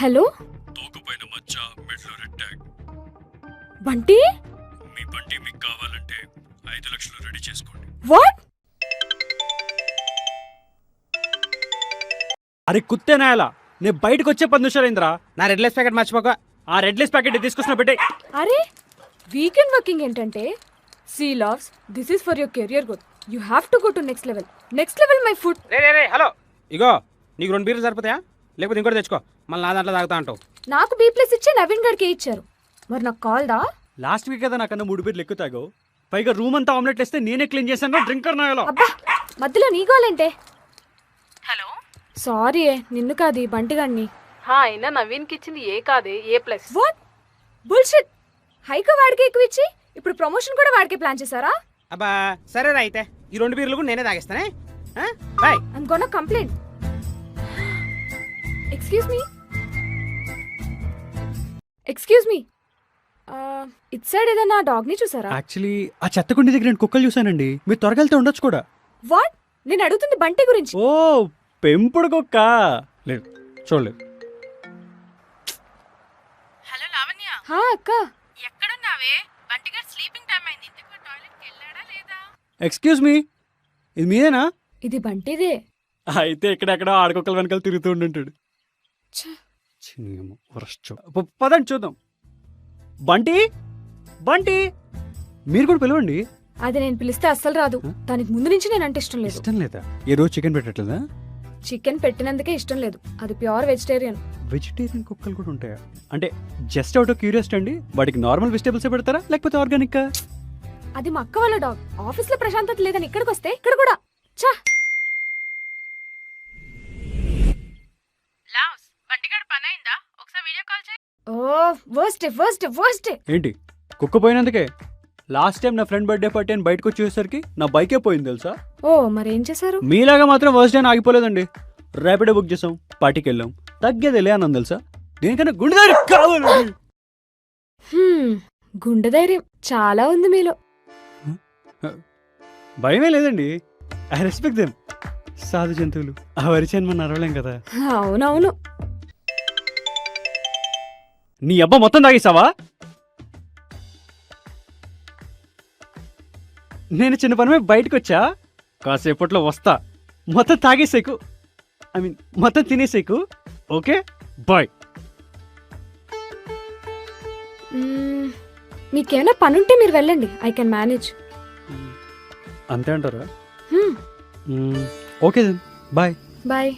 Hello తోకపైన మచ్చ, మెడలో red tag. Bunty. మీ బండి మీకు కావాలంటే 5 లక్షలు రెడీ చేసుకోండి. వాట్? అరే కుత్తేనాయాల, నేను బయటకు వచ్చే 10 నిమిషాలైందిరా. నా రెడ్ లెస్ ప్యాకెట్ మర్చిపోక. ఆ రెడ్ లెస్ ప్యాకెట్ తీసుకొచ్చిన పెట్టే. అరే వీకెండ్ వర్కింగ్ ఏంటంటే see loves this is for your career growth. You have to go to next level my food. రే హలో, ఇగో నీకు 2 బీర్లు సరిపోతాయా? లేకపోతే ఇంకోటి తెచ్చుకో, మళ్ళీ నా దాంట్లో తాగుతా అంటావు. నాకు బీ ప్లస్ ఇచ్చి నవీన్ గడికి ఇచ్చారు, మరి నాకు కాల్ దా. లాస్ట్ వీక్ కదా నాకన్నా 3 బీర్లు ఎక్కువ తాగావు. పైగా రూమ్ అంతా ఆమ్లెట్ వేస్తే నేనే క్లీన్ చేశాను. డ్రింకర్ నాయాల. అబ్బా మధ్యలో నీ గోలంటే. హలో సారీ నిన్ను కాదు బంటిగాడిని. అయినా నవీన్కి ఇచ్చింది ఏ కాదే A+. What bullshit. హైక్ వాడికి ఎక్కువ ఇచ్చి ఇప్పుడు ప్రమోషన్ కూడా వాడికే ప్లాన్ చేశారా? అబ్బా సరేరా, అయితే ఈ 2 బీర్లు కూడా నేనే తాగేస్తానే. Bye. I'm gonna complaint. Excuse me it side ఏదైనా డాగ్ ని చూసారా? యాక్చువల్లీ ఆ చెత్తకుండి దగ్గర నేను కుక్కలు చూసానండి. మీరు త్వరగా వెళ్తే ఉండొచ్చు కూడా. వాట్? నేను అడుగుతుంది బంటి గురించి. ఓ పెంపుడు కుక్క. లేదు చూడలేదు. హలో లావణ్య, హా అక్క. ఎక్కడున్నావే? బంటిగారు స్లీపింగ్ టైం అయింది, ఇంతకు టాయిలెట్కి వెళ్ళాడా లేదా? ఎక్స్క్యూజ్ మీ, ఇది మీదేనా? ఇది బంటిదే. అయితే ఇక్కడెక్కడో ఆడకుక్కల వెనకాల తిరుగుతూ ఉంటుంటాడు. పదండి చూద్దాం. బంటి బంటి, మీరు కూడా పిలవండి. అది నేను పిలిస్తే అస్సలు రాదు. దానికి ముందు నుంచి నేను అంటే ఇష్టం లేదు. ఇష్టం లేదా? ఏ రోజు చికెన్ పెట్టట్లేదా? చికెన్ పెట్టినందుకే ఇష్టం లేదు. అది ప్యూర్ వెజిటేరియన్. వెజిటేరియన్ కుక్కలు కూడా ఉంటాయా? అంటే జస్ట్ అవుట్ ఆఫ్ క్యూరియాసిటీ అండి. వాటికి నార్మల్ వెజిటేబుల్స్ పెడతారా లేకపోతే ఆర్గానిక్? అది మా అక్క వాళ్ళ డాగ్. ఆఫీస్ లో ప్రశాంతత లేదని ఇక్కడికి వస్తే ఇక్కడ కూడా చా. లావ్స్, బంటిగాడు పని అయిందా? ఒకసారి వీడియో కాల్ చేయి. ఓ వర్స్ట్. ఏంటి కుక్క పోయినందుకే? లాస్ట్ టైం నా ఫ్రెండ్ బర్త్డే పార్టీ అని బయటకు వచ్చేసరికి నా బైకే పోయింది తెలుసా? ఓ మరేం చేశారు? మీలాగా మాత్రం వర్స్ట్ డే ఆగిపోలేదండి. ర్యాపిడో బుక్ చేసాం, పార్టీకి వెళ్ళాం. తగ్గేది అన్నాను తెలుసా? దేనికన్నా గుండె కావాలి. గుండె ధైర్యం చాలా ఉంది మీలో. భయమే లేదండి. I respect them. సాధు జంతువులు ఆ వరిచేను మన అరవలేం కదా. అవునవును. నీ అబ్బా మొత్తం తాగేసావా? నేను చిన్న పని మీద బయటకు వచ్చా, కాసేపట్లో వస్తా. మొత్తం తాగేసేకు, ఐ మీన్ మొత్తం తినేసేకు. Okay bye. మీకేమైనా పనుంటే మీరు వెళ్ళండి, ఐ కెన్ మేనేజ్. అంతే అంటారా? Okay then bye. బాయ్.